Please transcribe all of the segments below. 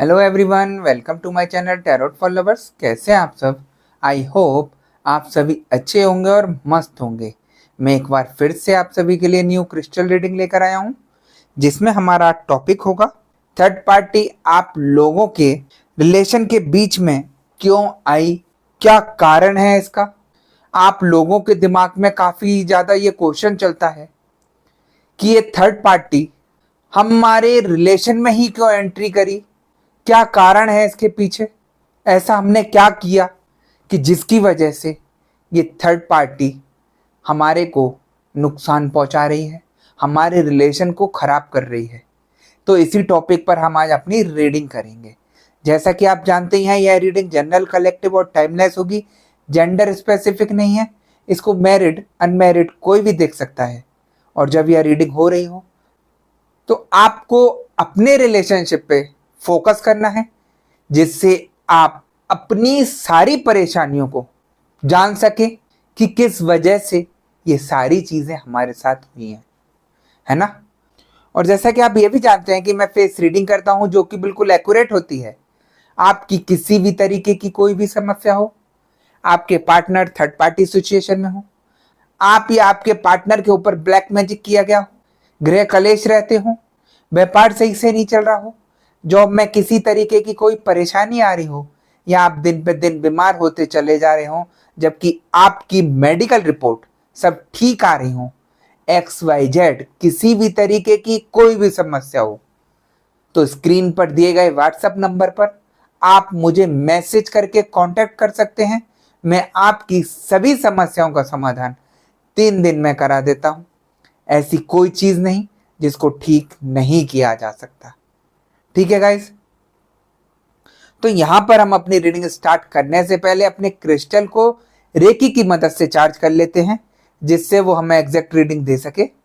Hello everyone, welcome to my channel tarot for lovers. कैसे हैं आप सब? आई होप आप सभी अच्छे होंगे और मस्त होंगे। मैं एक बार फिर से आप सभी के लिए न्यू क्रिस्टल रीडिंग लेकर आया हूं, जिसमें हमारा टॉपिक होगा थर्ड पार्टी आप लोगों के रिलेशन के बीच में क्यों आई, क्या कारण है इसका। आप लोगों के दिमाग में काफी ज्यादा ये क्वेश्चन चलता है कि ये थर्ड पार्टी हमारे रिलेशन में ही क्यों एंट्री करी, क्या कारण है इसके पीछे, ऐसा हमने क्या किया कि जिसकी वजह से ये थर्ड पार्टी हमारे को नुकसान पहुंचा रही है, हमारे रिलेशन को खराब कर रही है। तो इसी टॉपिक पर हम आज अपनी रीडिंग करेंगे। जैसा कि आप जानते ही हैं, यह रीडिंग जनरल, कलेक्टिव और टाइमलेस होगी, जेंडर स्पेसिफिक नहीं है। इसको मैरिड अनमैरिड कोई भी देख सकता है। और जब यह रीडिंग हो रही हो तो आपको अपने रिलेशनशिप पे फोकस करना है, जिससे आप अपनी सारी परेशानियों को जान सके कि किस वजह से ये सारी चीजें हमारे साथ हुई हैं, है ना। और जैसा कि आप ये भी जानते हैं कि मैं फेस रीडिंग करता हूं, जो कि बिल्कुल एक्यूरेट होती है। आपकी किसी भी तरीके की कोई भी समस्या हो, आपके पार्टनर थर्ड पार्टी सिचुएशन में हो, आप या आपके पार्टनर के ऊपर ब्लैक मैजिक किया गया हो, गृह कलेश रहते हो, व्यापार सही से नहीं चल रहा हो, जॉब में किसी तरीके की कोई परेशानी आ रही हो, या आप दिन पे दिन बीमार होते चले जा रहे हो जबकि आपकी मेडिकल रिपोर्ट सब ठीक आ रही हो, XYZ किसी भी तरीके की कोई भी समस्या हो, तो स्क्रीन पर दिए गए व्हाट्सएप नंबर पर आप मुझे मैसेज करके कांटेक्ट कर सकते हैं। मैं आपकी सभी समस्याओं का समाधान 3 दिन में करा देता हूं। ऐसी कोई चीज नहीं जिसको ठीक नहीं किया जा सकता। ठीक है गाइस, तो यहां पर हम अपनी रीडिंग स्टार्ट करने से पहले अपने क्रिस्टल को रेकी की मदद से चार्ज कर लेते हैं, जिससे वो हमें एग्जैक्ट रीडिंग दे सके।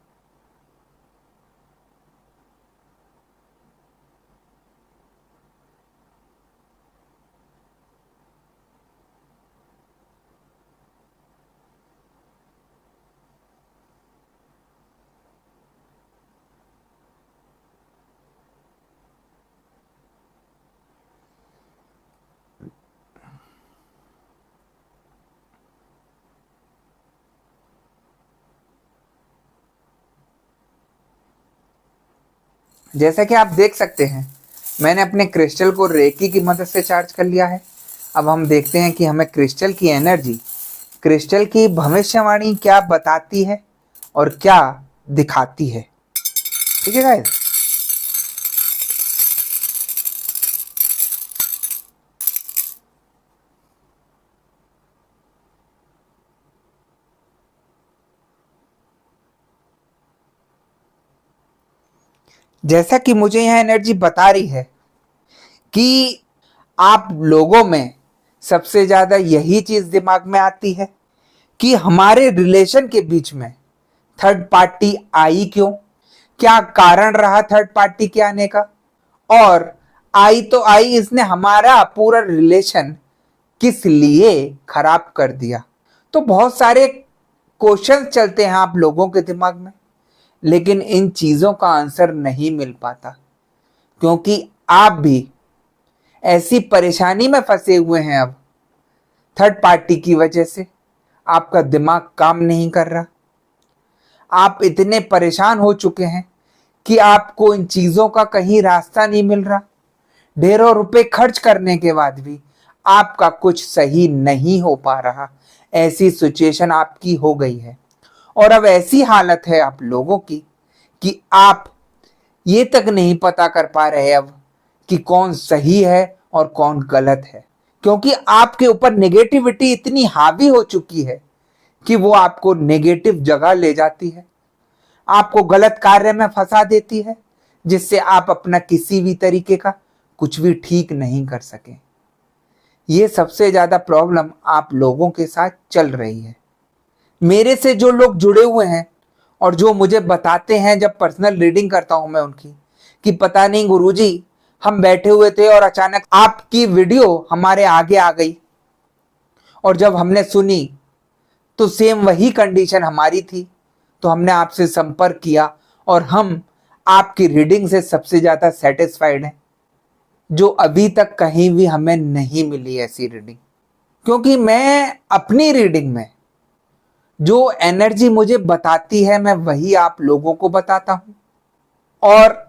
जैसा कि आप देख सकते हैं, मैंने अपने क्रिस्टल को रेकी की मदद से चार्ज कर लिया है। अब हम देखते हैं कि हमें क्रिस्टल की एनर्जी, क्रिस्टल की भविष्यवाणी क्या बताती है और क्या दिखाती है। ठीक है गाइस, जैसा कि मुझे यह एनर्जी बता रही है कि आप लोगों में सबसे ज्यादा यही चीज दिमाग में आती है कि हमारे रिलेशन के बीच में थर्ड पार्टी आई क्यों, क्या कारण रहा थर्ड पार्टी के आने का, और आई तो आई, इसने हमारा पूरा रिलेशन किस लिए खराब कर दिया। तो बहुत सारे क्वेश्चंस चलते हैं आप लोगों के दिमाग में, लेकिन इन चीजों का आंसर नहीं मिल पाता, क्योंकि आप भी ऐसी परेशानी में फंसे हुए हैं। अब थर्ड पार्टी की वजह से आपका दिमाग काम नहीं कर रहा, आप इतने परेशान हो चुके हैं कि आपको इन चीजों का कहीं रास्ता नहीं मिल रहा। ढेरों रुपए खर्च करने के बाद भी आपका कुछ सही नहीं हो पा रहा, ऐसी सिचुएशन आपकी हो गई है। और अब ऐसी हालत है आप लोगों की कि आप ये तक नहीं पता कर पा रहे अब कि कौन सही है और कौन गलत है, क्योंकि आपके ऊपर नेगेटिविटी इतनी हावी हो चुकी है कि वो आपको नेगेटिव जगह ले जाती है, आपको गलत कार्य में फंसा देती है, जिससे आप अपना किसी भी तरीके का कुछ भी ठीक नहीं कर सके। ये सबसे ज्यादा प्रॉब्लम आप लोगों के साथ चल रही है। मेरे से जो लोग जुड़े हुए हैं और जो मुझे बताते हैं जब पर्सनल रीडिंग करता हूं मैं उनकी, कि पता नहीं गुरुजी, हम बैठे हुए थे और अचानक आपकी वीडियो हमारे आगे आ गई, और जब हमने सुनी तो सेम वही कंडीशन हमारी थी, तो हमने आपसे संपर्क किया और हम आपकी रीडिंग से सबसे ज्यादा सेटिस्फाइड हैं। जो अभी तक कहीं भी हमें नहीं मिली ऐसी रीडिंग। क्योंकि मैं अपनी रीडिंग में जो एनर्जी मुझे बताती है मैं वही आप लोगों को बताता हूं, और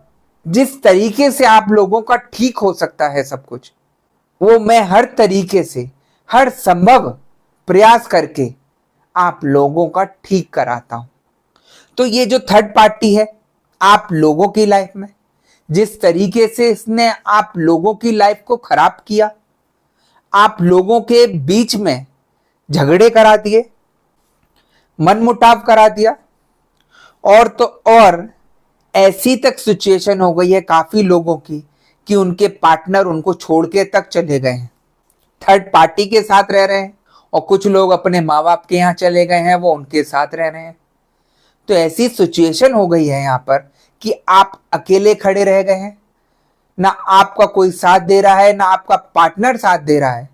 जिस तरीके से आप लोगों का ठीक हो सकता है सब कुछ, वो मैं हर तरीके से, हर संभव प्रयास करके आप लोगों का ठीक कराता हूं। तो ये जो थर्ड पार्टी है आप लोगों की लाइफ में, जिस तरीके से इसने आप लोगों की लाइफ को खराब किया, आप लोगों के बीच में झगड़े करा दिए, मनमुटाव करा दिया, और तो और ऐसी तक सिचुएशन हो गई है काफी लोगों की कि उनके पार्टनर उनको छोड़ के तक चले गए हैं, थर्ड पार्टी के साथ रह रहे हैं, और कुछ लोग अपने माँ बाप के यहाँ चले गए हैं, वो उनके साथ रह रहे हैं। तो ऐसी सिचुएशन हो गई है यहाँ पर कि आप अकेले खड़े रह गए हैं, ना आपका कोई साथ दे रहा है, ना आपका पार्टनर साथ दे रहा है।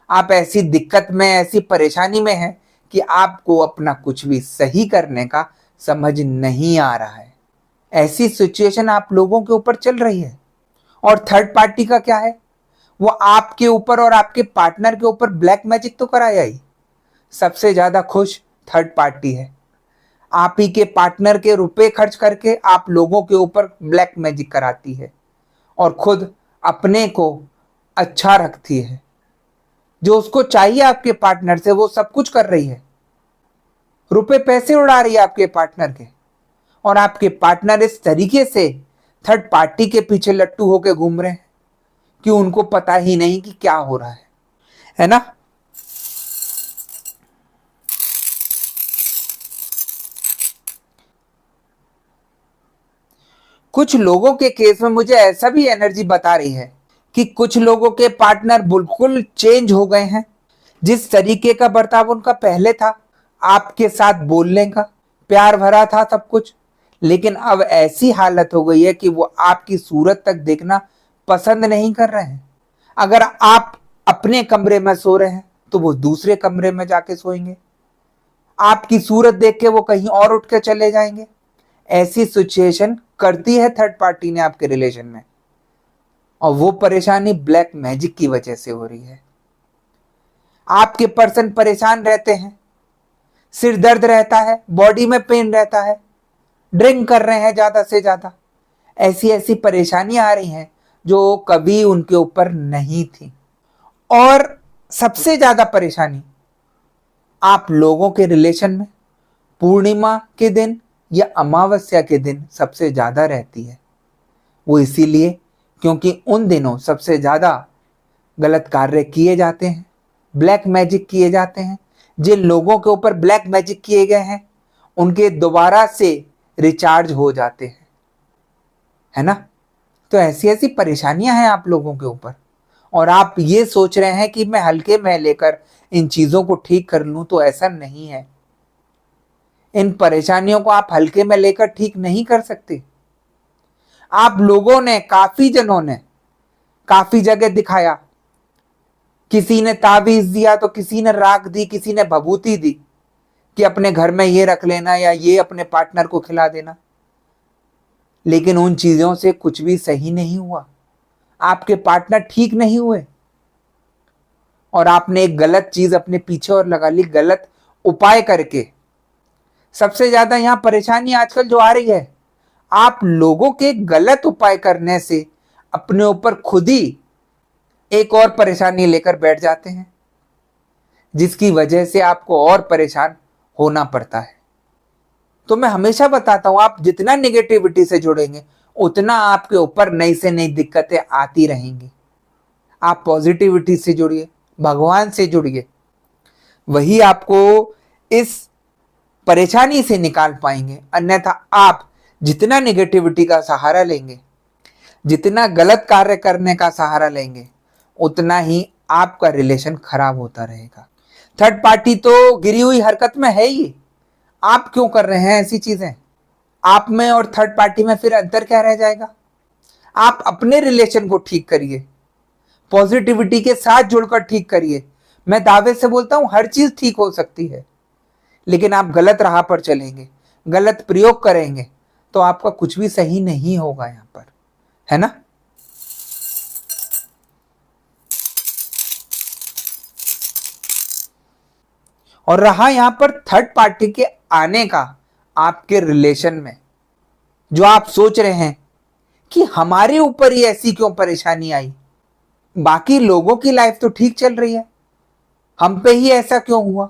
आप ऐसी दिक्कत में, ऐसी परेशानी में हैं कि आपको अपना कुछ भी सही करने का समझ नहीं आ रहा है। ऐसी सिचुएशन आप लोगों के ऊपर चल रही है। और थर्ड पार्टी का क्या है, वो आपके ऊपर और आपके पार्टनर के ऊपर ब्लैक मैजिक तो कराया ही। सबसे ज्यादा खुश थर्ड पार्टी है। आप ही के पार्टनर के रुपए खर्च करके आप लोगों के ऊपर ब्लैक मैजिक कराती है, और खुद अपने को अच्छा रखती है। जो उसको चाहिए आपके पार्टनर से वो सब कुछ कर रही है, रुपए पैसे उड़ा रही है आपके पार्टनर के, और आपके पार्टनर इस तरीके से थर्ड पार्टी के पीछे लट्टू होके घूम रहे हैं कि उनको पता ही नहीं कि क्या हो रहा है ना। कुछ लोगों के केस में मुझे ऐसा भी एनर्जी बता रही है कि कुछ लोगों के पार्टनर बिल्कुल चेंज हो गए हैं। जिस तरीके का बर्ताव उनका पहले था, आपके साथ बोलने का, प्यार भरा था सब कुछ, लेकिन अब ऐसी हालत हो गई है कि वो आपकी सूरत तक देखना पसंद नहीं कर रहे हैं। अगर आप अपने कमरे में सो रहे हैं तो वो दूसरे कमरे में जाके सोएंगे, आपकी सूरत देख के वो कहीं और उठ के चले जाएंगे। ऐसी सिचुएशन करती है थर्ड पार्टी ने आपके रिलेशन में, और वो परेशानी ब्लैक मैजिक की वजह से हो रही है। आपके पर्सन परेशान रहते हैं, सिर दर्द रहता है, बॉडी में पेन रहता है, ड्रिंक कर रहे हैं ज्यादा से ज्यादा। ऐसी ऐसी परेशानियां आ रही हैं जो कभी उनके ऊपर नहीं थी। और सबसे ज्यादा परेशानी आप लोगों के रिलेशन में पूर्णिमा के दिन या अमावस्या के दिन सबसे ज्यादा रहती है। वो इसीलिए क्योंकि उन दिनों सबसे ज्यादा गलत कार्य किए जाते हैं, ब्लैक मैजिक किए जाते हैं। जिन लोगों के ऊपर ब्लैक मैजिक किए गए हैं उनके दोबारा से रिचार्ज हो जाते हैं, है ना। तो ऐसी ऐसी परेशानियां हैं आप लोगों के ऊपर, और आप ये सोच रहे हैं कि मैं हल्के में लेकर इन चीजों को ठीक कर लूं, तो ऐसा नहीं है। इन परेशानियों को आप हल्के में लेकर ठीक नहीं कर सकते। आप लोगों ने, काफी जनों ने काफी जगह दिखाया, किसी ने ताबीज दिया तो किसी ने राख दी, किसी ने भभूति दी कि अपने घर में ये रख लेना या ये अपने पार्टनर को खिला देना, लेकिन उन चीजों से कुछ भी सही नहीं हुआ। आपके पार्टनर ठीक नहीं हुए, और आपने एक गलत चीज अपने पीछे और लगा ली, गलत उपाय करके। सबसे ज्यादा यहां परेशानी आजकल जो आ रही है, आप लोगों के गलत उपाय करने से अपने ऊपर खुद ही एक और परेशानी लेकर बैठ जाते हैं, जिसकी वजह से आपको और परेशान होना पड़ता है। तो मैं हमेशा बताता हूं, आप जितना नेगेटिविटी से जुड़ेंगे उतना आपके ऊपर नई से नई दिक्कतें आती रहेंगी। आप पॉजिटिविटी से जुड़िए, भगवान से जुड़िए, वही आपको इस परेशानी से निकाल पाएंगे। अन्यथा आप जितना नेगेटिविटी का सहारा लेंगे, जितना गलत कार्य करने का सहारा लेंगे, उतना ही आपका रिलेशन खराब होता रहेगा। थर्ड पार्टी तो गिरी हुई हरकत में है ही, आप क्यों कर रहे हैं ऐसी चीजें? आप में और थर्ड पार्टी में फिर अंतर क्या रह जाएगा? आप अपने रिलेशन को ठीक करिए, पॉजिटिविटी के साथ जुड़कर ठीक करिए। मैं दावे से बोलता हूं हर चीज ठीक हो सकती है, लेकिन आप गलत राह पर चलेंगे, गलत प्रयोग करेंगे तो आपका कुछ भी सही नहीं होगा यहां पर, है ना। और रहा यहां पर थर्ड पार्टी के आने का आपके रिलेशन में, जो आप सोच रहे हैं कि हमारे ऊपर ही ऐसी क्यों परेशानी आई, बाकी लोगों की लाइफ तो ठीक चल रही है, हम पे ही ऐसा क्यों हुआ।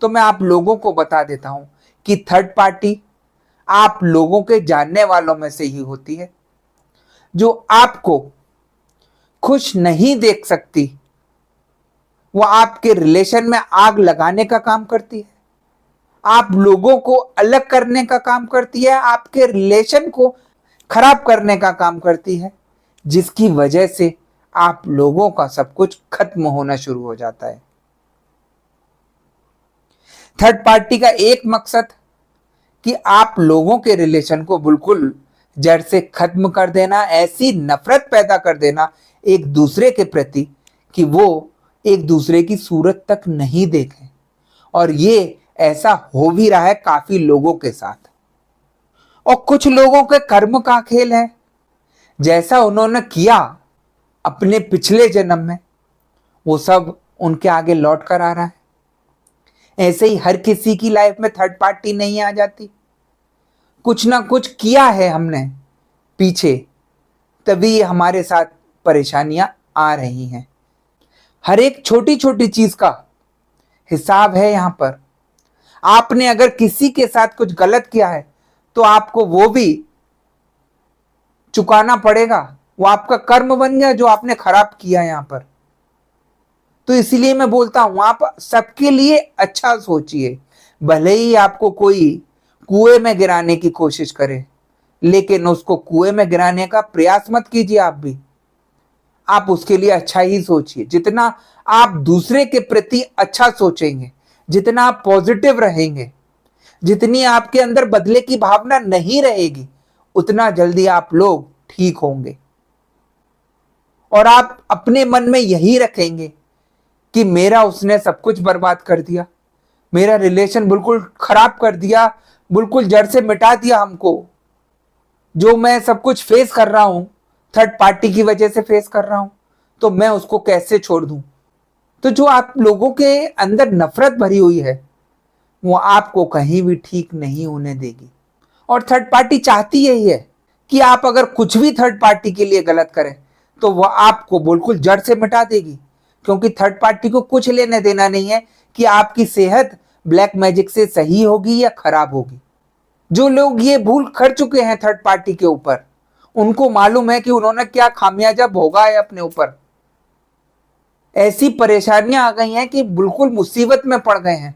तो मैं आप लोगों को बता देता हूं कि थर्ड पार्टी आप लोगों के जानने वालों में से ही होती है, जो आपको खुश नहीं देख सकती। वो आपके रिलेशन में आग लगाने का काम करती है, आप लोगों को अलग करने का काम करती है, आपके रिलेशन को खराब करने का काम करती है, जिसकी वजह से आप लोगों का सब कुछ खत्म होना शुरू हो जाता है। थर्ड पार्टी का एक मकसद कि आप लोगों के रिलेशन को बिल्कुल जड़ से खत्म कर देना, ऐसी नफरत पैदा कर देना एक दूसरे के प्रति कि वो एक दूसरे की सूरत तक नहीं देखें। और ये ऐसा हो भी रहा है काफी लोगों के साथ। और कुछ लोगों के कर्म का खेल है, जैसा उन्होंने किया अपने पिछले जन्म में वो सब उनके आगे लौट कर आ रहा है। ऐसे ही हर किसी की लाइफ में थर्ड पार्टी नहीं आ जाती, कुछ ना कुछ किया है हमने पीछे, तभी ये हमारे साथ परेशानियां आ रही हैं। हर एक छोटी छोटी चीज का हिसाब है यहां पर। आपने अगर किसी के साथ कुछ गलत किया है तो आपको वो भी चुकाना पड़ेगा, वो आपका कर्म बन गया जो आपने खराब किया यहां पर। तो इसलिए मैं बोलता हूं आप सबके लिए अच्छा सोचिए, भले ही आपको कोई कुएं में गिराने की कोशिश करे, लेकिन उसको कुएं में गिराने का प्रयास मत कीजिए। आप उसके लिए अच्छा ही सोचिए। जितना आप दूसरे के प्रति अच्छा सोचेंगे, जितना आप पॉजिटिव रहेंगे, जितनी आपके अंदर बदले की भावना नहीं रहेगी, उतना जल्दी आप लोग ठीक होंगे। और आप अपने मन में यही रखेंगे कि मेरा उसने सब कुछ बर्बाद कर दिया, मेरा रिलेशन बिल्कुल खराब कर दिया, बिल्कुल जड़ से मिटा दिया हमको। जो मैं सब कुछ फेस कर रहा हूं थर्ड पार्टी की वजह से फेस कर रहा हूं, तो मैं उसको कैसे छोड़ दूं। तो जो आप लोगों के अंदर नफरत भरी हुई है वो आपको कहीं भी ठीक नहीं होने देगी। और थर्ड पार्टी चाहती यही है कि आप अगर कुछ भी थर्ड पार्टी के लिए गलत करें तो वह आपको बिल्कुल जड़ से मिटा देगी, क्योंकि थर्ड पार्टी को कुछ लेने देना नहीं है कि आपकी सेहत ब्लैक मैजिक से सही होगी या खराब होगी। जो लोग ये भूल कर चुके हैं थर्ड पार्टी के ऊपर, उनको मालूम है कि उन्होंने क्या खामियाजा भोगा है अपने ऊपर। ऐसी परेशानियां आ गई हैं कि बिल्कुल मुसीबत में पड़ गए हैं,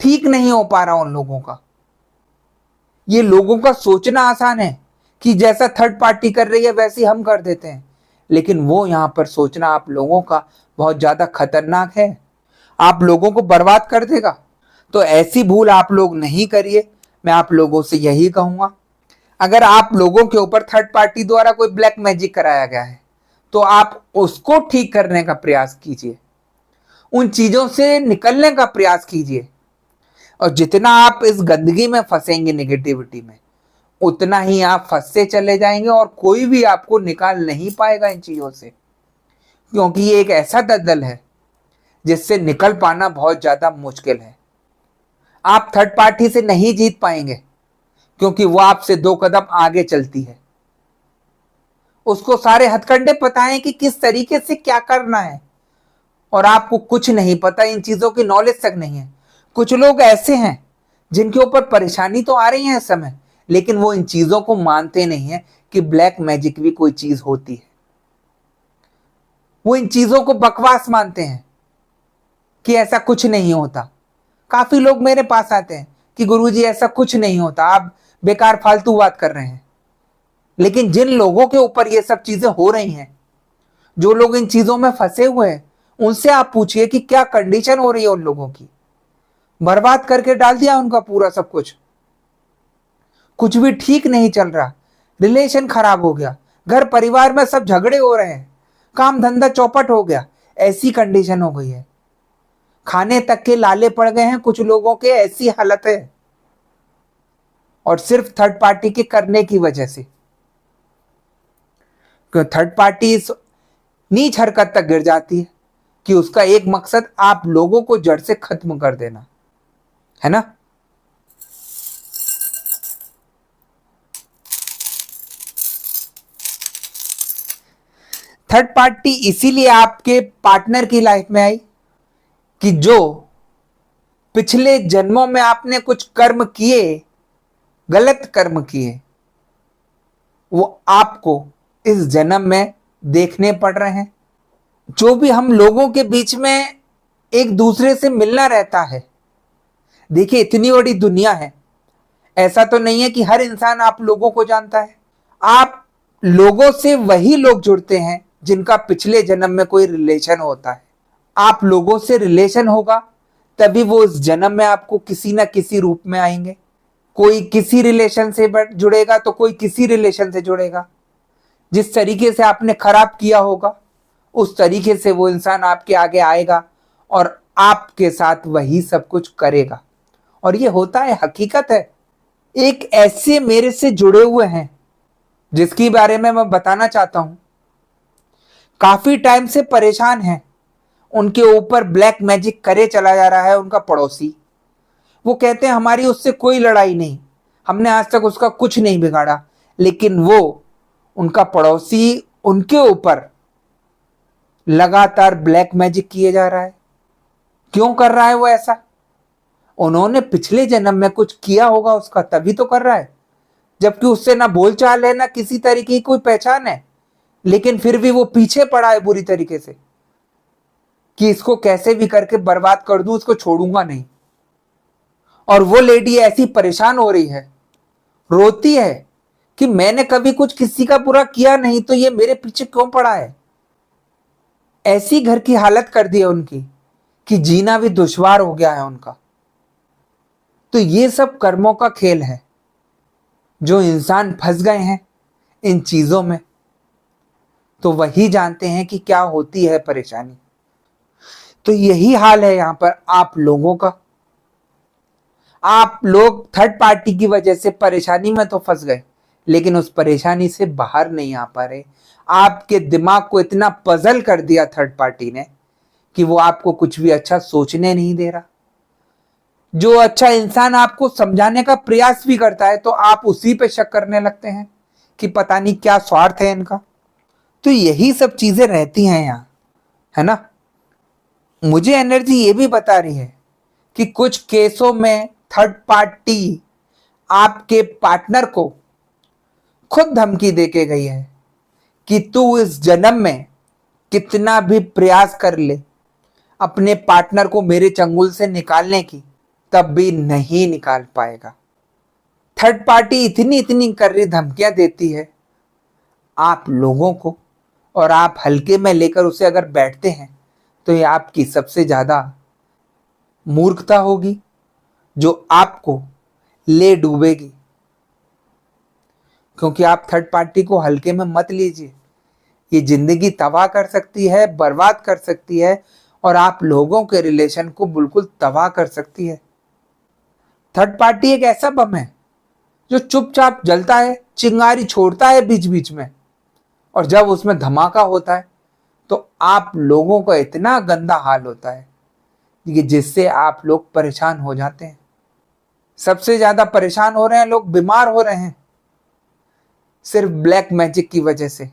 ठीक नहीं हो पा रहा उन लोगों का। ये लोगों का सोचना आसान है कि जैसा थर्ड पार्टी कर रही है वैसे हम कर देते हैं, लेकिन वो यहां पर सोचना आप लोगों का बहुत ज्यादा खतरनाक है, आप लोगों को बर्बाद कर देगा। तो ऐसी भूल आप लोग नहीं करिए, मैं आप लोगों से यही कहूंगा। अगर आप लोगों के ऊपर थर्ड पार्टी द्वारा कोई ब्लैक मैजिक कराया गया है तो आप उसको ठीक करने का प्रयास कीजिए, उन चीजों से निकलने का प्रयास कीजिए। और जितना आप इस गंदगी में फंसेंगे नेगेटिविटी में, उतना ही आप फंसते चले जाएंगे और कोई भी आपको निकाल नहीं पाएगा इन चीजों से, क्योंकि ये एक ऐसा दलदल है जिससे निकल पाना बहुत ज्यादा मुश्किल है। आप थर्ड पार्टी से नहीं जीत पाएंगे क्योंकि वो आपसे 2 कदम आगे चलती है। उसको सारे हथकंडे पता है कि किस तरीके से क्या करना है, और आपको कुछ नहीं पता, इन चीजों की नॉलेज तक नहीं है। कुछ लोग ऐसे हैं जिनके ऊपर परेशानी तो आ रही है इस समय, लेकिन वो इन चीजों को मानते नहीं है कि ब्लैक मैजिक भी कोई चीज होती है। वो इन चीजों को बकवास मानते हैं कि ऐसा कुछ नहीं होता। काफी लोग मेरे पास आते हैं कि गुरुजी ऐसा कुछ नहीं होता, आप बेकार फालतू बात कर रहे हैं। लेकिन जिन लोगों के ऊपर ये सब चीजें हो रही हैं, जो लोग इन चीजों में फंसे हुए हैं, उनसे आप पूछिए कि क्या कंडीशन हो रही है उन लोगों की। बर्बाद करके डाल दिया उनका पूरा सब कुछ भी ठीक नहीं चल रहा, रिलेशन खराब हो गया, घर परिवार में सब झगड़े हो रहे हैं, काम धंधा चौपट हो गया, ऐसी कंडीशन हो गई है। खाने तक के लाले पड़ गए हैं कुछ लोगों के, ऐसी हालत है। और सिर्फ थर्ड पार्टी के करने की वजह से, थर्ड पार्टी इस नीच हरकत तक गिर जाती है कि उसका एक मकसद आप लोगों को जड़ से खत्म कर देना है ना। थर्ड पार्टी इसीलिए आपके पार्टनर की लाइफ में आई कि जो पिछले जन्मों में आपने कुछ कर्म किए, गलत कर्म किए, वो आपको इस जन्म में देखने पड़ रहे हैं। जो भी हम लोगों के बीच में एक दूसरे से मिलना रहता है, देखिए इतनी बड़ी दुनिया है, ऐसा तो नहीं है कि हर इंसान आप लोगों को जानता है। आप लोगों से वही लोग जुड़ते हैं जिनका पिछले जन्म में कोई रिलेशन होता है। आप लोगों से रिलेशन होगा तभी वो इस जन्म में आपको किसी ना किसी रूप में आएंगे। कोई किसी रिलेशन से जुड़ेगा तो कोई किसी रिलेशन से जुड़ेगा। जिस तरीके से आपने खराब किया होगा उस तरीके से वो इंसान आपके आगे आएगा और आपके साथ वही सब कुछ करेगा। और ये होता है, हकीकत है। एक ऐसे मेरे से जुड़े हुए हैं जिसके बारे में मैं बताना चाहता हूं। काफी टाइम से परेशान हैं, उनके ऊपर ब्लैक मैजिक करे चला जा रहा है उनका पड़ोसी। वो कहते हैं हमारी उससे कोई लड़ाई नहीं, हमने आज तक उसका कुछ नहीं बिगाड़ा, लेकिन वो उनका पड़ोसी उनके ऊपर लगातार ब्लैक मैजिक किए जा रहा है। क्यों कर रहा है वो ऐसा? उन्होंने पिछले जन्म में कुछ किया होगा उसका, तभी तो कर रहा है। जबकि उससे ना बोलचाल है, ना किसी तरीके की कोई पहचान है, लेकिन फिर भी वो पीछे पड़ा है बुरी तरीके से कि इसको कैसे भी करके बर्बाद कर दूं, इसको छोड़ूंगा नहीं। और वो लेडी ऐसी परेशान हो रही है, रोती है कि मैंने कभी कुछ किसी का बुरा किया नहीं, तो ये मेरे पीछे क्यों पड़ा है। ऐसी घर की हालत कर दी है उनकी कि जीना भी दुश्वार हो गया है उनका। तो ये सब कर्मों का खेल है। जो इंसान फंस गए हैं इन चीजों में तो वही जानते हैं कि क्या होती है परेशानी। तो यही हाल है यहां पर आप लोगों का। आप लोग थर्ड पार्टी की वजह से परेशानी में तो फंस गए, लेकिन उस परेशानी से बाहर नहीं आ पा रहे। आपके दिमाग को इतना पजल कर दिया थर्ड पार्टी ने कि वो आपको कुछ भी अच्छा सोचने नहीं दे रहा। जो अच्छा इंसान आपको समझाने का प्रयास भी करता है तो आप उसी पे शक करने लगते हैं कि पता नहीं क्या स्वार्थ है इनका। तो यही सब चीजें रहती हैं यहां, है ना। मुझे एनर्जी ये भी बता रही है कि कुछ केसों में थर्ड पार्टी आपके पार्टनर को खुद धमकी देके गई है कि तू इस जन्म में कितना भी प्रयास कर ले अपने पार्टनर को मेरे चंगुल से निकालने की, तब भी नहीं निकाल पाएगा। थर्ड पार्टी इतनी इतनी कर रही धमकियां देती है आप लोगों को, और आप हल्के में लेकर उसे अगर बैठते हैं तो ये आपकी सबसे ज्यादा मूर्खता होगी जो आपको ले डूबेगी। क्योंकि आप थर्ड पार्टी को हल्के में मत लीजिए, ये जिंदगी तबाह कर सकती है, बर्बाद कर सकती है और आप लोगों के रिलेशन को बिल्कुल तबाह कर सकती है। थर्ड पार्टी एक ऐसा बम है जो चुपचाप जलता है, चिंगारी छोड़ता है बीच बीच में, और जब उसमें धमाका होता है तो आप लोगों का इतना गंदा हाल होता है कि जिससे आप लोग परेशान हो जाते हैं। सबसे ज्यादा परेशान हो रहे हैं लोग, बीमार हो रहे हैं सिर्फ ब्लैक मैजिक की वजह से।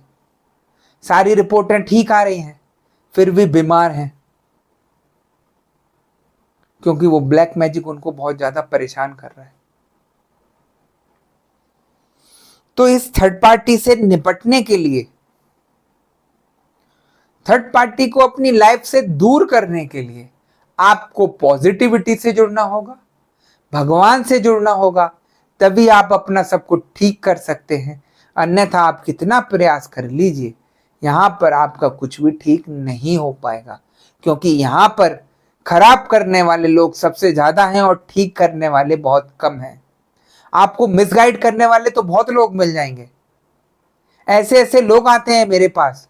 सारी रिपोर्टें ठीक आ रही हैं फिर भी बीमार हैं, क्योंकि वो ब्लैक मैजिक उनको बहुत ज्यादा परेशान कर रहा है। तो इस थर्ड पार्टी से निपटने के लिए, थर्ड पार्टी को अपनी लाइफ से दूर करने के लिए आपको पॉजिटिविटी से जुड़ना होगा, भगवान से जुड़ना होगा, तभी आप अपना सब कुछ ठीक कर सकते हैं। अन्यथा आप कितना प्रयास कर लीजिए, यहां पर आपका कुछ भी ठीक नहीं हो पाएगा, क्योंकि यहां पर खराब करने वाले लोग सबसे ज्यादा हैं और ठीक करने वाले बहुत कम हैं। आपको मिसगाइड करने वाले तो बहुत लोग मिल जाएंगे। ऐसे ऐसे लोग आते हैं मेरे पास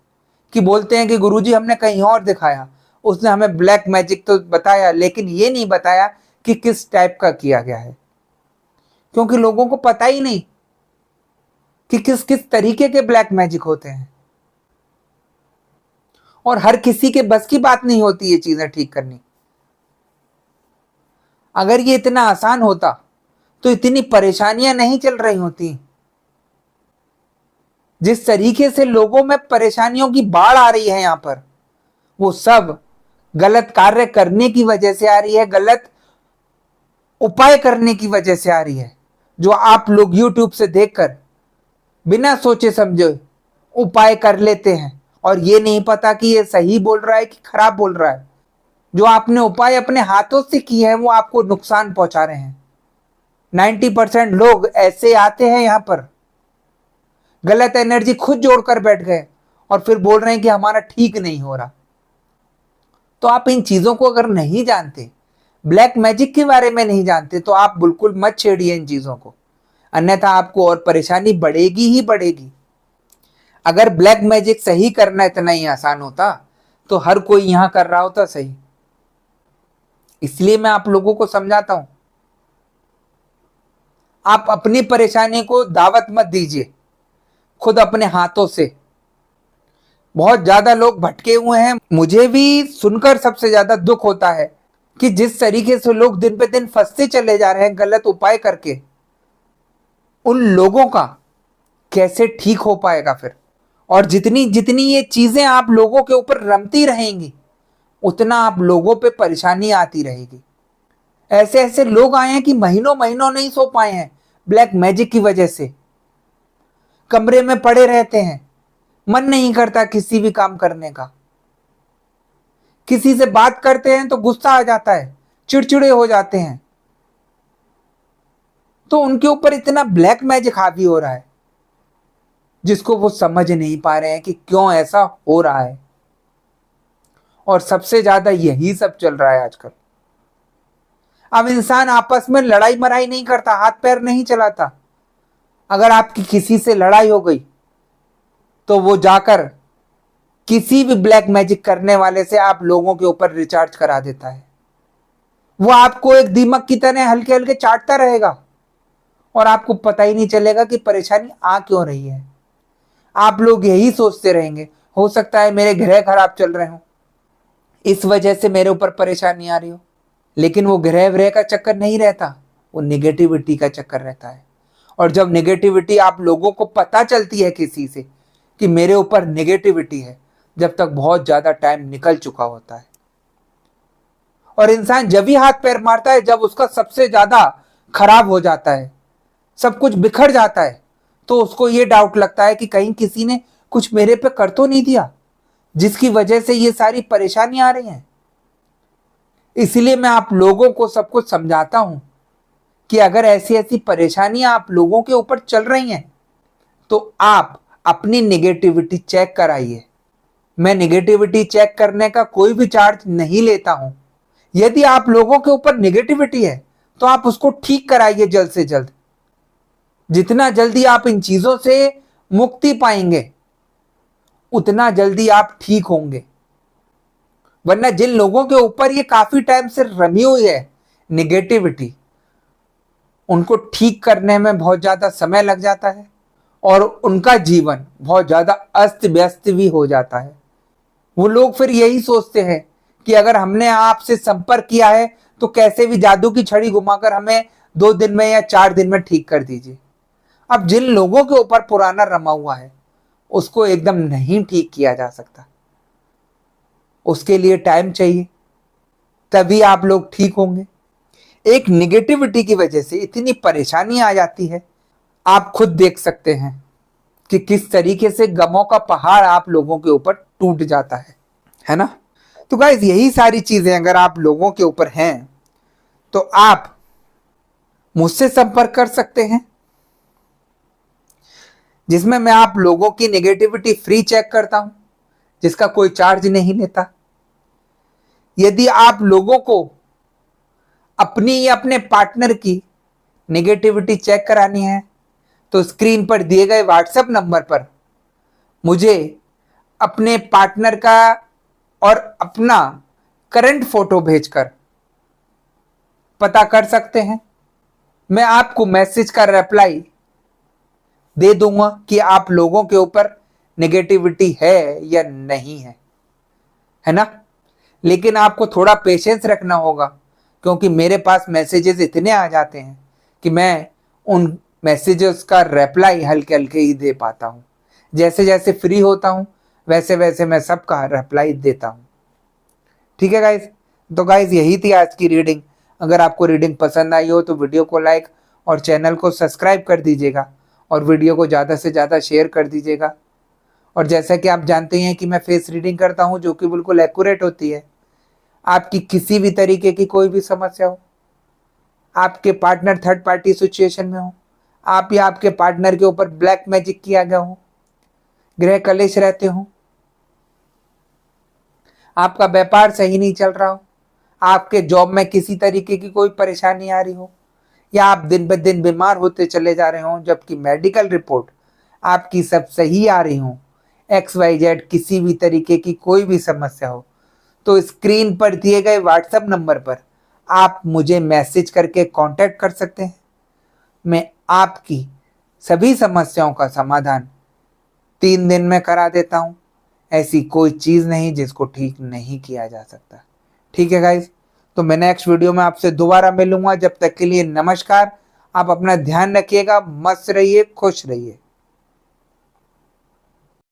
कि बोलते हैं कि गुरुजी हमने कहीं और दिखाया, उसने हमें ब्लैक मैजिक तो बताया लेकिन ये नहीं बताया कि किस टाइप का किया गया है, क्योंकि लोगों को पता ही नहीं कि किस किस तरीके के ब्लैक मैजिक होते हैं। और हर किसी के बस की बात नहीं होती ये चीजें ठीक करनी। अगर ये इतना आसान होता तो इतनी परेशानियां नहीं चल रही होती। जिस तरीके से लोगों में परेशानियों की बाढ़ आ रही है यहां पर, वो सब गलत कार्य करने की वजह से आ रही है, गलत उपाय करने की वजह से आ रही है, जो आप लोग YouTube से देखकर बिना सोचे समझे उपाय कर लेते हैं और ये नहीं पता कि ये सही बोल रहा है कि खराब बोल रहा है। जो आपने उपाय अपने हाथों से किए हैं वो आपको नुकसान पहुंचा रहे हैं। 90% लोग ऐसे आते हैं यहां पर, गलत एनर्जी खुद जोड़कर बैठ गए और फिर बोल रहे हैं कि हमारा ठीक नहीं हो रहा। तो आप इन चीजों को अगर नहीं जानते, ब्लैक मैजिक के बारे में नहीं जानते, तो आप बिल्कुल मत छेड़िए इन चीजों को, अन्यथा आपको और परेशानी बढ़ेगी ही बढ़ेगी। अगर ब्लैक मैजिक सही करना इतना ही आसान होता तो हर कोई यहां कर रहा होता सही। इसलिए मैं आप लोगों को समझाता हूं, आप अपनी परेशानी को दावत मत दीजिए खुद अपने हाथों से। बहुत ज्यादा लोग भटके हुए हैं। मुझे भी सुनकर सबसे ज्यादा दुख होता है कि जिस तरीके से लोग दिन पे दिन फंसते चले जा रहे हैं गलत उपाय करके, उन लोगों का कैसे ठीक हो पाएगा फिर। और जितनी जितनी ये चीजें आप लोगों के ऊपर रमती रहेंगी उतना आप लोगों पे परेशानी आती रहेगी। ऐसे ऐसे लोग आए हैं कि महीनों महीनों नहीं सो पाए हैं ब्लैक मैजिक की वजह से। कमरे में पड़े रहते हैं, मन नहीं करता किसी भी काम करने का। किसी से बात करते हैं तो गुस्सा आ जाता है, चिड़चिड़े हो जाते हैं। तो उनके ऊपर इतना ब्लैक मैजिक हावी हो रहा है जिसको वो समझ नहीं पा रहे हैं कि क्यों ऐसा हो रहा है। और सबसे ज्यादा यही सब चल रहा है आजकल। अब इंसान आपस में लड़ाई मराई नहीं करता, हाथ पैर नहीं चलाता। अगर आपकी किसी से लड़ाई हो गई तो वो जाकर किसी भी ब्लैक मैजिक करने वाले से आप लोगों के ऊपर रिचार्ज करा देता है। वो आपको एक दीमक की तरह हल्के हल्के चाटता रहेगा और आपको पता ही नहीं चलेगा कि परेशानी आ क्यों रही है। आप लोग यही सोचते रहेंगे, हो सकता है मेरे ग्रह खराब चल रहे हो, इस वजह से मेरे ऊपर परेशानी आ रही हो। लेकिन वो ग्रह व्रह का चक्कर नहीं रहता, वो निगेटिविटी का चक्कर रहता है। और जब निगेटिविटी आप लोगों को पता चलती है किसी से कि मेरे ऊपर निगेटिविटी है, जब तक बहुत ज्यादा टाइम निकल चुका होता है। और इंसान जब भी हाथ पैर मारता है जब उसका सबसे ज्यादा खराब हो जाता है, सब कुछ बिखर जाता है, तो उसको ये डाउट लगता है कि कहीं किसी ने कुछ मेरे पे कर तो नहीं दिया जिसकी वजह से ये सारी परेशानी आ रही हैं। इसलिए मैं आप लोगों को सब कुछ समझाता हूं कि अगर ऐसी ऐसी परेशानियां आप लोगों के ऊपर चल रही हैं तो आप अपनी निगेटिविटी चेक कराइए। मैं निगेटिविटी चेक करने का कोई भी चार्ज नहीं लेता हूं। यदि आप लोगों के ऊपर निगेटिविटी है तो आप उसको ठीक कराइए जल्द से जल्द। जितना जल्दी आप इन चीजों से मुक्ति पाएंगे उतना जल्दी आप ठीक होंगे। वरना जिन लोगों के ऊपर ये काफी टाइम से रमी हुई है निगेटिविटी, उनको ठीक करने में बहुत ज्यादा समय लग जाता है और उनका जीवन बहुत ज्यादा अस्त व्यस्त भी हो जाता है। वो लोग फिर यही सोचते हैं कि अगर हमने आपसे संपर्क किया है तो कैसे भी जादू की छड़ी घुमाकर हमें 2 दिन में या 4 दिन में ठीक कर दीजिए। अब जिन लोगों के ऊपर पुराना रमा हुआ है उसको एकदम नहीं ठीक किया जा सकता, उसके लिए टाइम चाहिए, तभी आप लोग ठीक होंगे। एक निगेटिविटी की वजह से इतनी परेशानी आ जाती है, आप खुद देख सकते हैं कि किस तरीके से गमों का पहाड़ आप लोगों के ऊपर टूट जाता है ना। तो गाइस यही सारी चीजें अगर आप लोगों के ऊपर हैं तो आप मुझसे संपर्क कर सकते हैं, जिसमें मैं आप लोगों की नेगेटिविटी फ्री चेक करता हूं, जिसका कोई चार्ज नहीं लेता। यदि आप लोगों को अपनी या अपने पार्टनर की नेगेटिविटी चेक करानी है तो स्क्रीन पर दिए गए व्हाट्सएप नंबर पर मुझे अपने पार्टनर का और अपना करंट फोटो भेजकर पता कर सकते हैं। मैं आपको मैसेज का रिप्लाई दे दूंगा कि आप लोगों के ऊपर नेगेटिविटी है या नहीं है। है ना। लेकिन आपको थोड़ा पेशेंस रखना होगा, क्योंकि मेरे पास मैसेजेस इतने आ जाते हैं कि मैं उन मैसेजेस का रिप्लाई हल्के हल्के ही दे पाता हूँ। जैसे जैसे फ्री होता हूँ वैसे वैसे मैं सबका रिप्लाई देता हूँ। ठीक है गाइज। तो गाइज यही थी आज की रीडिंग। अगर आपको रीडिंग पसंद आई हो तो वीडियो को लाइक और चैनल को सब्सक्राइब कर दीजिएगा और वीडियो को ज़्यादा से ज़्यादा शेयर कर दीजिएगा। और जैसा कि आप जानते हैं कि मैं फेस रीडिंग करता हूँ जो कि बिल्कुल एक्यूरेट होती है। आपकी किसी भी तरीके की कोई भी समस्या हो, आपके पार्टनर थर्ड पार्टी सिचुएशन में हो, आप या आपके पार्टनर के ऊपर ब्लैक मैजिक किया गया हो, ग्रह कलेश रहते हो, आपका व्यापार सही नहीं चल रहा हो, आपके जॉब में किसी तरीके की कोई परेशानी आ रही हो, या आप दिन ब दिन बीमार होते चले जा रहे हो जबकि मेडिकल रिपोर्ट आपकी सब सही आ रही हो, XYZ किसी भी तरीके की कोई भी समस्या हो, तो स्क्रीन पर दिए गए व्हाट्सएप नंबर पर आप मुझे मैसेज करके कांटेक्ट कर सकते हैं। मैं आपकी सभी समस्याओं का समाधान 3 दिन में करा देता हूं। ऐसी कोई चीज नहीं जिसको ठीक नहीं किया जा सकता। ठीक है गाइज। तो मैं नेक्स्ट वीडियो में आपसे दोबारा मिलूंगा। जब तक के लिए नमस्कार। आप अपना ध्यान रखिएगा, मस्त रहिए, खुश रहिए।